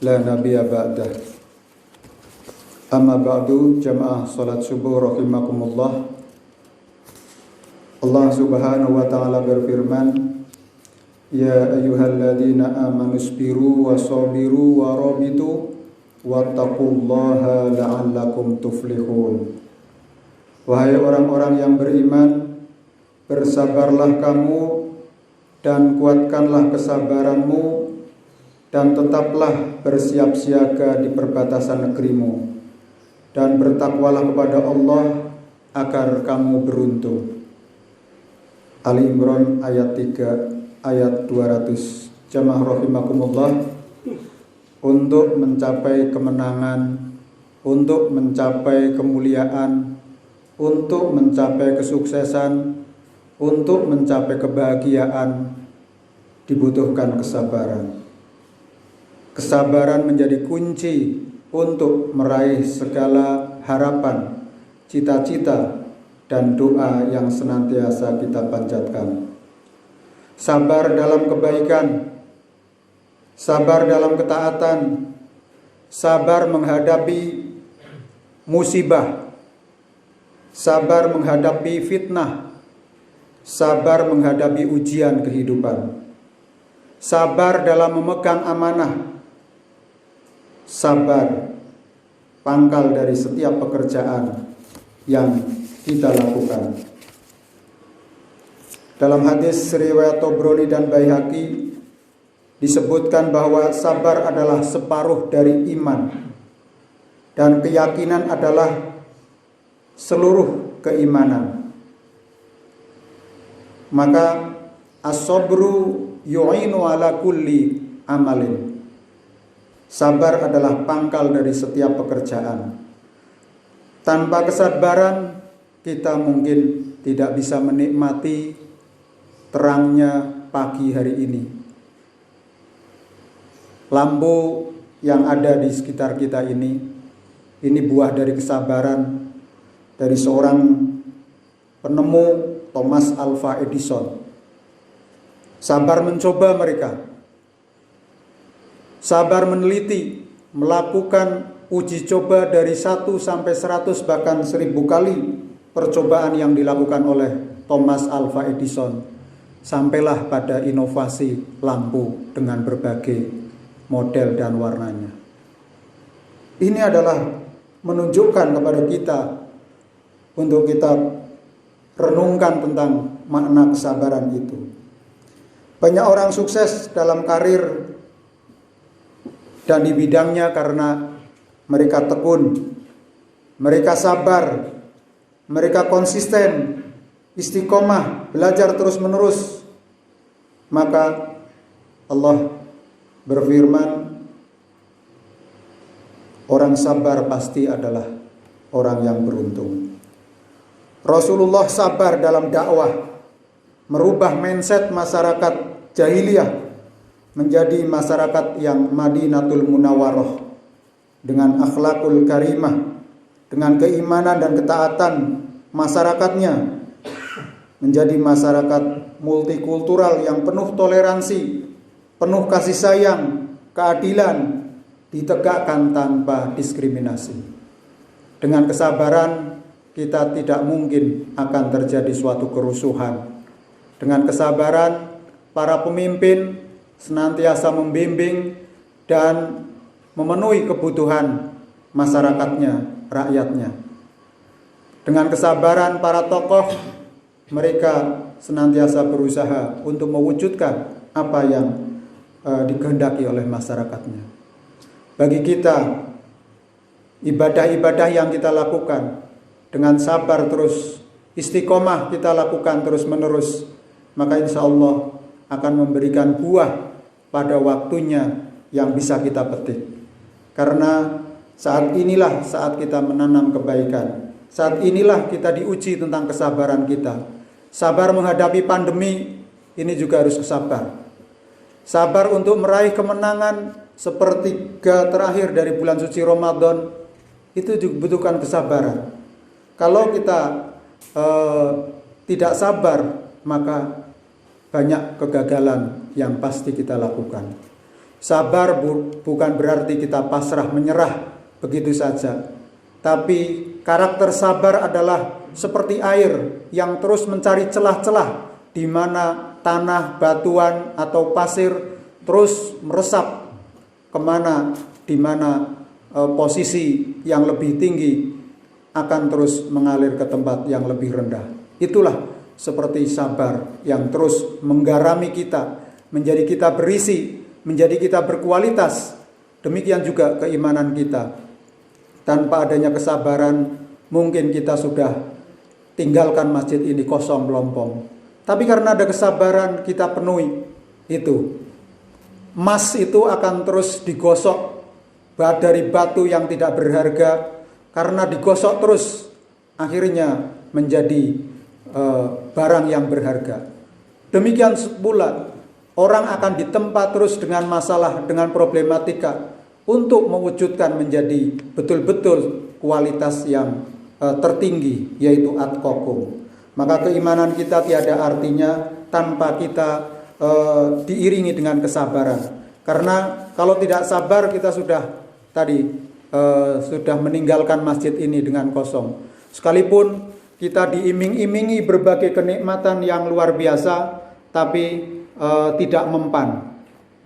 la nabiyya ba'dah. Amma ba'du, jamaah salat subuh rahimakumullah. Allah Subhanahu wa taala berfirman, ya ayyuhalladzina amanu isbiru wa sabiru wa rabitu wattaqullaha la'allakum tuflihun. Wahai orang-orang yang beriman, bersabarlah kamu dan kuatkanlah kesabaranmu, dan tetaplah bersiap siaga di perbatasan negerimu, dan bertakwalah kepada Allah agar kamu beruntung. Ali Imran ayat 3 ayat 200. Jamaah rahimakumullah, untuk mencapai kemenangan, untuk mencapai kemuliaan, untuk mencapai kesuksesan, untuk mencapai kebahagiaan dibutuhkan kesabaran. Kesabaran menjadi kunci untuk meraih segala harapan, cita-cita, dan doa yang senantiasa kita panjatkan. Sabar dalam kebaikan, sabar dalam ketaatan, sabar menghadapi musibah, sabar menghadapi fitnah, sabar menghadapi ujian kehidupan, sabar dalam memegang amanah, sabar pangkal dari setiap pekerjaan yang kita lakukan. Dalam hadis riwayat Tobroni dan Baihaqi disebutkan bahwa sabar adalah separuh dari iman, dan keyakinan adalah seluruh keimanan. Maka as-sabru yu'inu ala kulli amalin. Sabar adalah pangkal dari setiap pekerjaan. Tanpa kesabaran kita mungkin tidak bisa menikmati terangnya pagi hari ini. Lampu yang ada di sekitar kita ini buah dari kesabaran dari seorang penemu, Thomas Alva Edison. Sabar mencoba mereka, sabar meneliti, melakukan uji coba dari 1 sampai 100 bahkan 1000 kali percobaan yang dilakukan oleh Thomas Alva Edison, sampailah pada inovasi lampu dengan berbagai model dan warnanya. Ini adalah menunjukkan kepada kita untuk kita renungkan tentang makna kesabaran itu. Banyak orang sukses dalam karir dan di bidangnya karena mereka tekun, mereka sabar, mereka konsisten, istiqomah, belajar terus-menerus. Maka Allah berfirman, orang sabar pasti adalah orang yang beruntung. Rasulullah sabar dalam dakwah, merubah mindset masyarakat jahiliyah menjadi masyarakat yang Madinatul Munawwarah, dengan akhlakul karimah, dengan keimanan dan ketaatan masyarakatnya, menjadi masyarakat multikultural yang penuh toleransi, penuh kasih sayang, keadilan, ditegakkan tanpa diskriminasi. Dengan kesabaran kita tidak mungkin akan terjadi suatu kerusuhan. Dengan kesabaran para pemimpin senantiasa membimbing dan memenuhi kebutuhan masyarakatnya, rakyatnya. Dengan kesabaran para tokoh, mereka senantiasa berusaha untuk mewujudkan apa yang dikehendaki oleh masyarakatnya. Bagi kita, ibadah-ibadah yang kita lakukan dengan sabar terus, istiqomah kita lakukan terus-menerus, maka insya Allah akan memberikan buah pada waktunya yang bisa kita petik. Karena saat inilah saat kita menanam kebaikan. Saat inilah kita diuji tentang kesabaran kita. Sabar menghadapi pandemi, ini juga harus sabar. Sabar untuk meraih kemenangan sepertiga terakhir dari bulan suci Ramadan, itu dibutuhkan kesabaran. Kalau kita tidak sabar, maka banyak kegagalan yang pasti kita lakukan. Sabar bukan berarti kita pasrah menyerah begitu saja. Tapi karakter sabar adalah seperti air yang terus mencari celah-celah di mana tanah, batuan atau pasir terus meresap kemana, di mana posisi yang lebih tinggi akan terus mengalir ke tempat yang lebih rendah. Itulah seperti sabar yang terus menggarami kita, menjadi kita berisi, menjadi kita berkualitas. Demikian juga keimanan kita. Tanpa adanya kesabaran, mungkin kita sudah tinggalkan masjid ini kosong melompong. Tapi karena ada kesabaran, kita penuhi itu. Emas itu akan terus digosok dari batu yang tidak berharga. Karena digosok terus, akhirnya menjadi barang yang berharga. Demikian pula, orang akan ditempa terus dengan masalah, dengan problematika, untuk mewujudkan menjadi betul-betul kualitas yang tertinggi, yaitu atqakum. Maka keimanan kita tiada artinya tanpa kita diiringi dengan kesabaran. Karena kalau tidak sabar, kita sudah meninggalkan masjid ini dengan kosong. Sekalipun kita diiming-imingi berbagai kenikmatan yang luar biasa, tapi tidak mempan.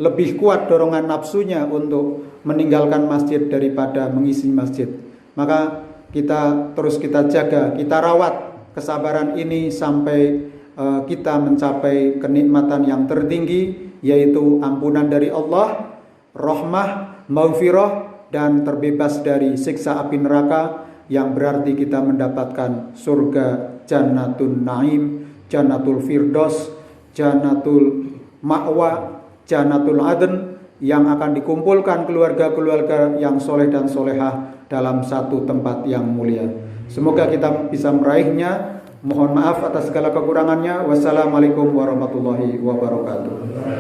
Lebih kuat dorongan nafsunya untuk meninggalkan masjid daripada mengisi masjid. Maka kita jaga, kita rawat kesabaran ini sampai kita mencapai kenikmatan yang tertinggi, yaitu ampunan dari Allah, rahmah, maghfirah, dan terbebas dari siksa api neraka, yang berarti kita mendapatkan surga Jannatul Naim, Jannatul Firdaus, Jannatul Ma'wa, Jannatul Adn, yang akan dikumpulkan keluarga-keluarga yang soleh dan solehah dalam satu tempat yang mulia. Semoga kita bisa meraihnya. Mohon maaf atas segala kekurangannya. Wassalamualaikum warahmatullahi wabarakatuh.